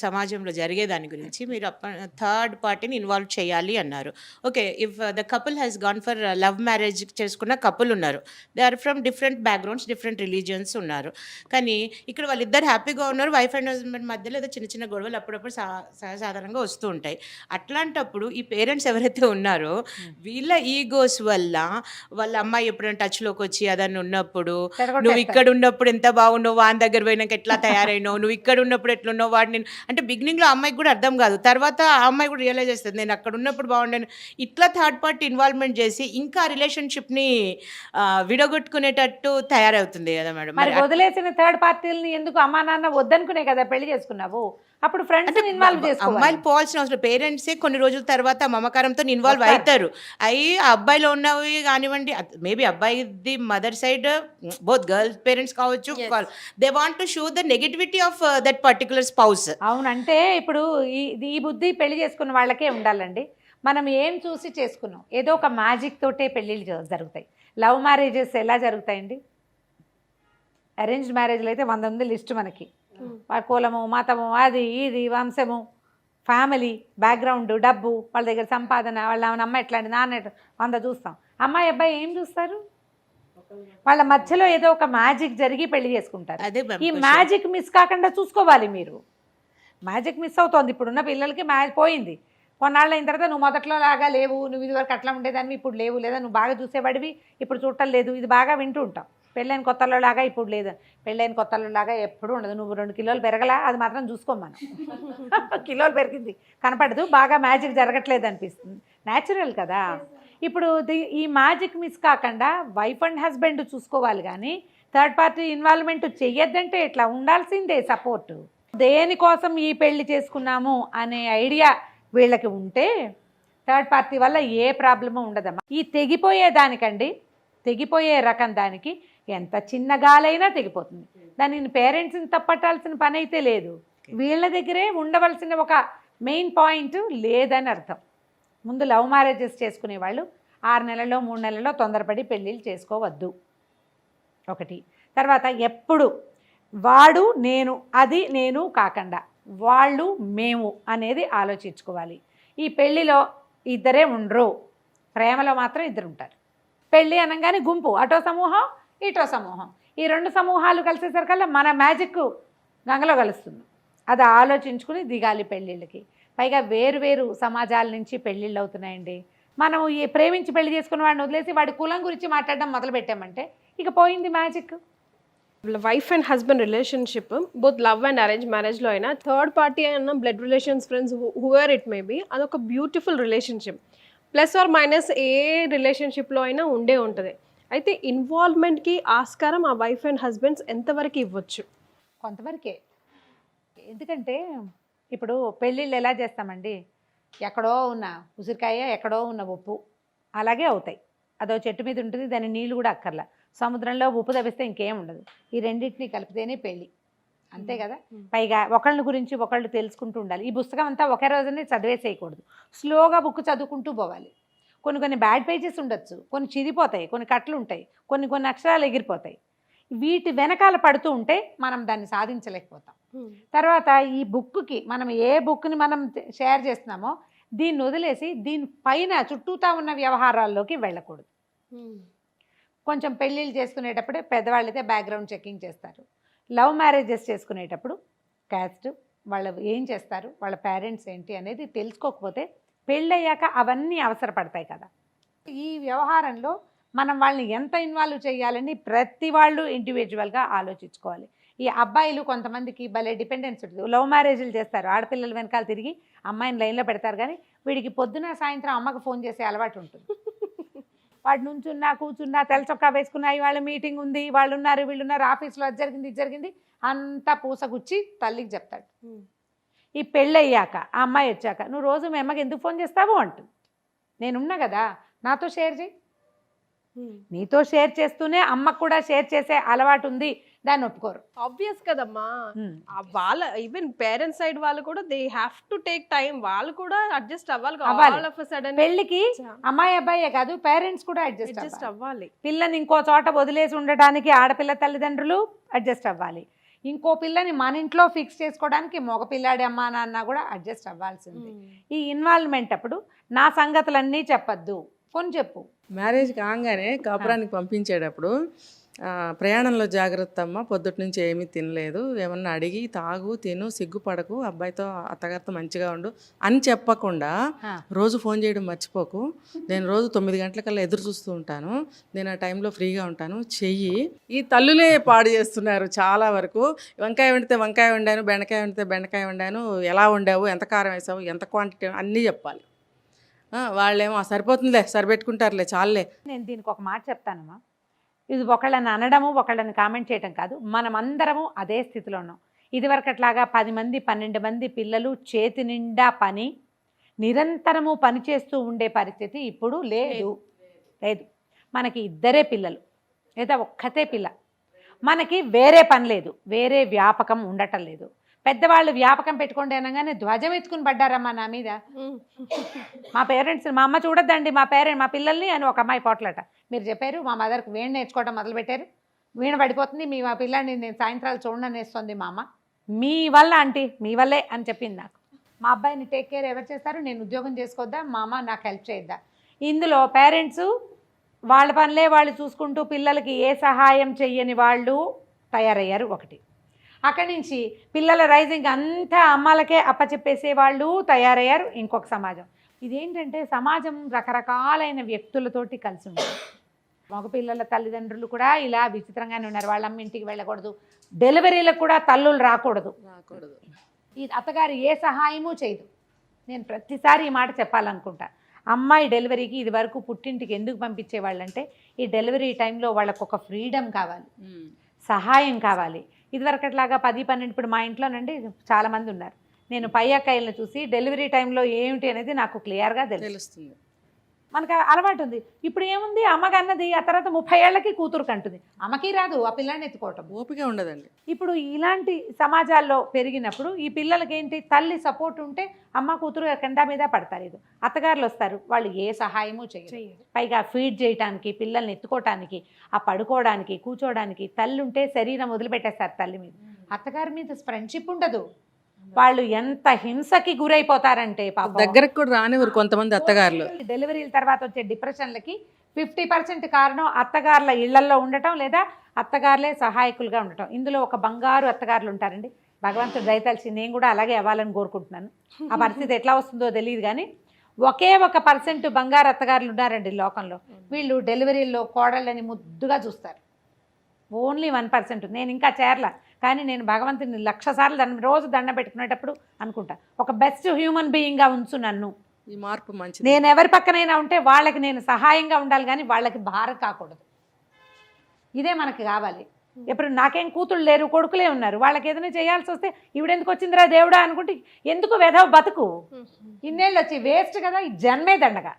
సమాజంలో జరిగే దాని గురించి మీరు థర్డ్ పార్టీని ఇన్వాల్వ్ చేయాలి అన్నారు. Okay. If the couple has gone for love marriage చేసుకున్న కపుల్ ఉన్నారు. They are from different backgrounds, different religions ఉన్నారు. కానీ ఇక్కడ వాళ్ళిద్దరు హ్యాపీగా ఉన్నారు. వైఫ్ అండ్ హస్బెండ్ మధ్యలో ఏదో చిన్న చిన్న గొడవలు అప్పుడప్పుడు సహజాధారణంగా వస్తూ ఉంటాయి. అట్లాంటప్పుడు ఈ పేరెంట్స్ ఎవరైతే ఉన్నారో వీళ్ళ ఈగోస్ వల్ల వాళ్ళ అమ్మాయి ఎప్పుడైనా టచ్‌లోకి వచ్చి అదని ఉన్నప్పుడు, "నువ్వు ఇక్కడ ఉన్నప్పుడు ఎంత బాగున్నావు, వాని దగ్గర పోయినాక ఎట్లా తయారైనావు, నువ్వు ఇక్కడ ఉన్నప్పుడు ఎట్లున్నావు, వాడు నేను" అంటే బిగినింగ్‌లో ఆ అమ్మాయికి కూడా అర్థం కాదు. తర్వాత ఆ అమ్మాయి కూడా రియలైజ్ చేస్తది. నేను అక్కడ ఉన్నప్పుడు బాగుండాను. ఇట్లా థర్డ్ పార్టీ ఇన్వాల్వ్‌మెంట్ చేసి ఇంకా రిలేషన్‌షిప్‌ని విడగొట్టుకునేటట్టు తయారవుతుంది కదా మేడం. మరి వదిలేసిన థర్డ్ పార్టీలని ఎందుకు అమ్మా నాన్న వద్దనుకునే కదా పెళ్లి చేసుకున్నావు. అప్పుడు ఫ్రెండ్స్ ఇన్వాల్వ్ చేసుకోవాలి. అమ్మాయిలు పోవాల్సిన అవసరం పేరెంట్సే కొన్ని రోజుల తర్వాత మమకారంతో ఇన్వాల్వ్ అవుతారు. అయి ఆ అబ్బాయిలో ఉన్నవి కానివ్వండి, మేబీ అబ్బాయిది mother side both girl parents కావచ్చు, they want to show the negativity of that particular spouse. అవునంటే ఇప్పుడు ఈ బుద్ధి పెళ్లి చేసుకున్న వాళ్ళకే ఉండాలండి. మనం ఏం చూసి చేసుకున్నాం, ఏదో ఒక మ్యాజిక్ తోటే పెళ్ళిళ్ళు జరుగుతాయి. లవ్ మ్యారేజెస్ ఎలా జరుగుతాయండి? అరేంజ్డ్ మ్యారేజ్లు అయితే 100 ఉంది లిస్ట్ మనకి. కులము, మతము, అది ఇది, వంశము, ఫ్యామిలీ బ్యాక్గ్రౌండ్, డబ్బు, వాళ్ళ దగ్గర సంపాదన, వాళ్ళ అమ్మ ఎట్లాంటి, నాన్న 100 చూస్తాం. అమ్మాయి అబ్బాయి ఏం చూస్తారు? వాళ్ళ మధ్యలో ఏదో ఒక మ్యాజిక్ జరిగి పెళ్లి చేసుకుంటారు. ఈ మ్యాజిక్ మిస్ కాకుండా చూసుకోవాలి మీరు. మ్యాజిక్ మిస్ అవుతోంది. ఇప్పుడున్న పిల్లలకి పోయింది. కొన్నాళ్ళు అయిన తర్వాత నువ్వు మొదట్లో లాగా లేవు, నువ్వు ఇది వరకు అట్లా ఉండేదాన్ని, ఇప్పుడు లేవు, లేదా నువ్వు బాగా చూసేవాడివి ఇప్పుడు చూడటం లేదు, ఇది బాగా వింటూ ఉంటాం. పెళ్ళైన కొత్తలో లాగా ఇప్పుడు లేదు, పెళ్ళైన కొత్తలో లాగా ఎప్పుడు ఉండదు. నువ్వు 2 కిలోలు పెరగలా, అది మాత్రం చూసుకోం మనం. కిలోలు పెరిగింది కనపడదు, బాగా మ్యాజిక్ జరగట్లేదు అనిపిస్తుంది. న్యాచురల్ కదా. ఇప్పుడు ఈ మ్యాజిక్ మిస్ కాకుండా వైఫ్ అండ్ హస్బెండ్ చూసుకోవాలి, కానీ థర్డ్ పార్టీ ఇన్వాల్వ్మెంట్ చెయ్యొద్దంటే ఎట్లా? ఉండాల్సిందే సపోర్టు. దేనికోసం ఈ పెళ్లి చేసుకున్నాము అనే ఐడియా వీళ్ళకి ఉంటే థర్డ్ పార్టీ వల్ల ఏ ప్రాబ్లము ఉండదమ్మా. ఈ తెగిపోయేదానికండి, తెగిపోయే రకం దానికి ఎంత చిన్న గాలైనా తెగిపోతుంది. దానిని పేరెంట్స్ని తప్పట్టాల్సిన పని అయితే లేదు. వీళ్ళ దగ్గరే ఉండవలసిన ఒక మెయిన్ పాయింట్ లేదని అర్థం. ముందు లవ్ మ్యారేజెస్ చేసుకునే వాళ్ళు 6 నెలల్లో 3 నెలల్లో తొందరపడి పెళ్ళిళ్ళు చేసుకోవద్దు. ఒకటి. తర్వాత ఎప్పుడు వాడు నేను, అది నేను కాకుండా వాళ్ళు మేము అనేది ఆలోచించుకోవాలి. ఈ పెళ్ళిలో ఇద్దరే ఉండరు, ప్రేమలో మాత్రం ఇద్దరు ఉంటారు. పెళ్ళి అనగానే గుంపు, అటో సమూహం ఇటో సమూహం, ఈ 2 సమూహాలు కలిసేసరికల్లా మన మ్యాజిక్ గంగలో కలుస్తుంది. అది ఆలోచించుకుని దిగాలి పెళ్ళిళ్ళకి. పైగా వేరు వేరు సమాజాల నుంచి పెళ్ళిళ్ళు అవుతున్నాయండి. మనం ఈ ప్రేమించి పెళ్లి చేసుకున్న వాడిని వదిలేసి వాడి కులం గురించి మాట్లాడడం మొదలు పెట్టామంటే ఇక పోయింది magic. Wife and husband relationship both love and arrange మ్యారేజ్లో అయినా థర్డ్ పార్టీ అయినా blood relations, friends, whoever it may be, అదొక beautiful relationship. Plus or minus ఏ రిలేషన్షిప్లో అయినా ఉండే ఉంటుంది. అయితే ఇన్వాల్వ్మెంట్కి ఆస్కారం ఆ వైఫ్ అండ్ హస్బెండ్స్ ఎంతవరకు ఇవ్వచ్చు? కొంతవరకే. ఎందుకంటే ఇప్పుడు పెళ్ళిళ్ళు ఎలా చేస్తామండి, ఎక్కడో ఉన్న ఉసిరికాయ, ఎక్కడో ఉన్న ఉప్పు అలాగే అవుతాయి. అదో చెట్టు మీద ఉంటుంది, దాని నీళ్ళు కూడా అక్కర్లా. సముద్రంలో ఉప్పు తప్పిస్తే ఇంకేం ఉండదు. ఈ రెండింటిని కలిపితేనే పెళ్ళి, అంతే కదా. పైగా ఒకళ్ళ గురించి ఒకళ్ళు తెలుసుకుంటూ ఉండాలి. ఈ పుస్తకం అంతా ఒకే రోజునే చదివేసేయకూడదు, స్లోగా బుక్ చదువుకుంటూ పోవాలి. కొన్ని బ్యాడ్ పేజెస్ ఉండొచ్చు, కొన్ని చిరిపోతాయి, కొన్ని కట్లు ఉంటాయి, కొన్ని అక్షరాలు ఎగిరిపోతాయి. వీటి వెనకాల పడుతూ ఉంటే మనం దాన్ని సాధించలేకపోతాం. తర్వాత ఈ బుక్కి మనం ఏ బుక్ని మనం షేర్ చేస్తున్నామో దీన్ని వదిలేసి దీని పైన చుట్టూతా ఉన్న వ్యవహారాల్లోకి వెళ్ళకూడదు. కొంచెం పెళ్ళిళ్ళు చేసుకునేటప్పుడే పెద్దవాళ్ళు అయితే బ్యాక్గ్రౌండ్ చెకింగ్ చేస్తారు. లవ్ మ్యారేజెస్ చేసుకునేటప్పుడు క్యాస్ట్, వాళ్ళు ఏం చేస్తారు, వాళ్ళ పేరెంట్స్ ఏంటి అనేది తెలుసుకోకపోతే పెళ్ళయ్యాక అవన్నీ అవసరపడతాయి కదా. ఈ వ్యవహారంలో మనం వాళ్ళని ఎంత ఇన్వాల్వ్ చేయాలని ప్రతి వాళ్ళు ఇండివిజువల్గా ఆలోచించుకోవాలి. ఈ అబ్బాయిలు కొంతమందికి భలే డిపెండెన్స్ ఉంటుంది. లవ్ మ్యారేజ్లు చేస్తారు, ఆడపిల్లల వెనకాల తిరిగి అమ్మాయిని లైన్లో పెడతారు, కానీ వీడికి పొద్దున సాయంత్రం అమ్మకు ఫోన్ చేసే అలవాటు ఉంటుంది. వాడు నుంచున్నా కూర్చున్నా తెల్లచొక్కా వేసుకున్నా, వాళ్ళ మీటింగ్ ఉంది, వాళ్ళు ఉన్నారు, వీళ్ళు ఉన్నారు, ఆఫీస్లో అది జరిగింది ఇది జరిగింది అంతా పూసగుచ్చి తల్లికి చెప్తాడు. ఈ పెళ్ళయ్యాక ఆ అమ్మాయి వచ్చాక నువ్వు రోజు మీ అమ్మకి ఎందుకు ఫోన్ చేస్తావు అంటుంది. నేనున్నా కదా, నాతో షేర్ చేయి. నీతో షేర్ చేస్తూనే అమ్మకు కూడా షేర్ చేసే అలవాటు ఉంది, దాన్ని ఒప్పుకోరు. ఆబ్వియస్ కదమ్మా. వాళ్ళ ఈవెన్ పేరెంట్స్ సైడ్ వాళ్ళు కూడా they have to take time, వాళ్ళు కూడా అడ్జస్ట్ అవ్వాలి. పెళ్లికి అమ్మాయి అబ్బాయే కాదు, పేరెంట్స్ కూడా అడ్జస్ట్ అవ్వాలి. పిల్లని ఇంకో చోట వదిలేసి ఉండటానికి ఆడపిల్ల తల్లిదండ్రులు అడ్జస్ట్ అవ్వాలి. ఇంకో పిల్లని మన ఇంట్లో ఫిక్స్ చేసుకోవడానికి మగ పిల్లాడి అమ్మా నాన్న కూడా అడ్జస్ట్ అవ్వాల్సింది. ఈ ఇన్వాల్వ్మెంట్ అప్పుడు నా సంగతులన్నీ చెప్పద్దు, కొన్ని చెప్పు. మ్యారేజ్ కాగానే కాపురానికి పంపించేటప్పుడు ప్రయాణంలో జాగ్రత్త అమ్మ, పొద్దుటి నుంచి ఏమీ తినలేదు, ఏమన్నా అడిగి తాగు, తిను, సిగ్గుపడకు, అబ్బాయితో అత్తగారితో మంచిగా ఉండు అని చెప్పకుండా రోజు ఫోన్ చేయడం మర్చిపోకు, నేను రోజు 9 గంటలకల్లా ఎదురు చూస్తూ ఉంటాను, నేను ఆ టైంలో ఫ్రీగా ఉంటాను చెయ్యి. ఈ తల్లులే పాడు చేస్తున్నారు చాలా వరకు. వంకాయ వండితే వంకాయ వండాను, బెండకాయ వండితే బెండకాయ వండాను, ఎలా వండావు, ఎంత కారం వేసావు, ఎంత క్వాంటిటీ అన్నీ చెప్పాలి. వాళ్ళేమో సరిపోతుందిలే, సరిపెట్టుకుంటారులే, చాలులే. నేను దీనికి ఒక మాట చెప్తానమ్మా, ఇది ఒకళ్ళని అనడము ఒకళ్ళని కామెంట్ చేయటం కాదు, మనం అందరము అదే స్థితిలో ఉన్నాం. ఇదివరకట్లాగా 10 మంది 12 మంది పిల్లలు చేతి నిండా పని, నిరంతరము పని చేస్తూ ఉండే పరిస్థితి ఇప్పుడు లేదు. మనకి 2 పిల్లలు లేదా ఒక్కతే పిల్ల, మనకి వేరే పని లేదు, వేరే వ్యాపకం ఉండటం లేదు. పెద్దవాళ్ళు వ్యాపకం పెట్టుకోండి అనగానే ధ్వజం ఎత్తుకుని పడ్డారమ్మా నా మీద. మా పేరెంట్స్, మా అమ్మ చూడొద్దండి మా పిల్లల్ని అని ఒక అమ్మాయి పోట్లట. మీరు చెప్పారు మా మదర్కి వీణ నేర్చుకోవడం మొదలుపెట్టారు, వీణ పడిపోతుంది, మా పిల్లని నేను సాయంత్రాలు చూడనేస్తుంది మా అమ్మ. మీ వల్ల ఆంటీ, మీ వల్లే అని చెప్పింది నాకు. మా అబ్బాయిని టేక్ కేర్ ఎవరు చేస్తారు, నేను ఉద్యోగం చేసుకోవద్దా, మా అమ్మ నాకు హెల్ప్ చేయొద్దా? ఇందులో పేరెంట్స్ వాళ్ళ పనులే వాళ్ళు చూసుకుంటూ పిల్లలకి ఏ సహాయం చెయ్యని వాళ్ళు తయారయ్యారు ఒకటి. అక్కడి నుంచి పిల్లల రైజింగ్ అంతా అమ్మాలకే అప్పచెప్పేసే వాళ్ళు తయారయ్యారు ఇంకొక సమాజం. ఇదేంటంటే సమాజం రకరకాలైన వ్యక్తులతోటి కలిసి ఉంటుంది. మగపిల్లల తల్లిదండ్రులు కూడా ఇలా విచిత్రంగానే ఉన్నారు. వాళ్ళ అమ్మ ఇంటికి వెళ్ళకూడదు, డెలివరీలకు కూడా తల్లులు రాకూడదు. ఈ అత్తగారు ఏ సహాయమూ చేయదు. నేను ప్రతిసారి ఈ మాట చెప్పాలనుకుంటా. అమ్మాయి డెలివరీకి ఇది వరకు పుట్టింటికి ఎందుకు పంపించేవాళ్ళంటే ఈ డెలివరీ టైంలో వాళ్ళకు ఒక ఫ్రీడమ్ కావాలి, సహాయం కావాలి. ఇదివరకట్లాగా 10-12 ఇప్పుడు మా ఇంట్లోనండి చాలామంది ఉన్నారు. నేను పై అక్కయ్యలను చూసి డెలివరీ టైంలో ఏమిటి అనేది నాకు క్లియర్గా తెలుస్తుంది. మనకు అలవాటు ఉంది. ఇప్పుడు ఏముంది, అమ్మకి అన్నది ఆ తర్వాత 30 ఏళ్ళకి కూతురు కంటుంది, అమ్మకి రాదు ఆ పిల్లాన్ని ఎత్తుకోవటం, ఓపిక ఉండదండి. ఇప్పుడు ఇలాంటి సమాజాల్లో పెరిగినప్పుడు ఈ పిల్లలకి ఏంటి, తల్లి సపోర్ట్ ఉంటే అమ్మ కూతురు కండా మీద పడతారు. ఇది అత్తగారులు వస్తారు, వాళ్ళు ఏ సహాయము చేయరు. పైగా ఫీడ్ చేయడానికి, పిల్లల్ని ఎత్తుకోవటానికి, ఆ పడుకోవడానికి, కూర్చోవడానికి తల్లి ఉంటే శరీరం వదిలిపెట్టేస్తారు తల్లి మీద. అత్తగారి మీద ఫ్రెండ్షిప్ ఉండదు. వాళ్ళు ఎంత హింసకి గురైపోతారంటే పాపం దగ్గరకు కూడా రానివ్వరు కొంతమంది అత్తగారులు. డెలివరీల తర్వాత వచ్చే డిప్రెషన్లకి 50% కారణం అత్తగారుల ఇళ్లల్లో ఉండటం లేదా అత్తగారులే సహాయకులుగా ఉండటం. ఇందులో ఒక బంగారు అత్తగారులు ఉంటారండి, భగవంతుడు దయతలిచి నేను కూడా అలాగే అవ్వాలని కోరుకుంటున్నాను. ఆ పరిస్థితి ఎట్లా వస్తుందో తెలియదు కానీ ఒకే 1% బంగారు అత్తగారులు ఉన్నారండి లోకంలో. వీళ్ళు డెలివరీల్లో కోడళ్ళని ముద్దుగా చూస్తారు. ఓన్లీ 1%. నేను ఇంకా చేరలా, కానీ నేను భగవంతుని 1,00,000 సార్లు రోజు దండం పెట్టుకునేటప్పుడు అనుకుంటా, ఒక బెస్ట్ హ్యూమన్ బీయింగ్గా ఉంచు నన్ను. ఈ మార్పు మంచి. నేను ఎవరి పక్కనైనా ఉంటే వాళ్ళకి నేను సహాయంగా ఉండాలి, కానీ వాళ్ళకి భారం కాకూడదు. ఇదే మనకి కావాలి. ఇప్పుడు నాకేం కూతుళ్ళు లేరు, కొడుకులే ఉన్నారు, వాళ్ళకి ఏదైనా చేయాల్సి వస్తే ఇవిడెందుకు వచ్చిందిరా దేవుడా అనుకుంటే ఎందుకు వెధవ బతుకు, ఇన్నేళ్ళు వచ్చి వేస్ట్ కదా, ఈ జన్మే దండగా.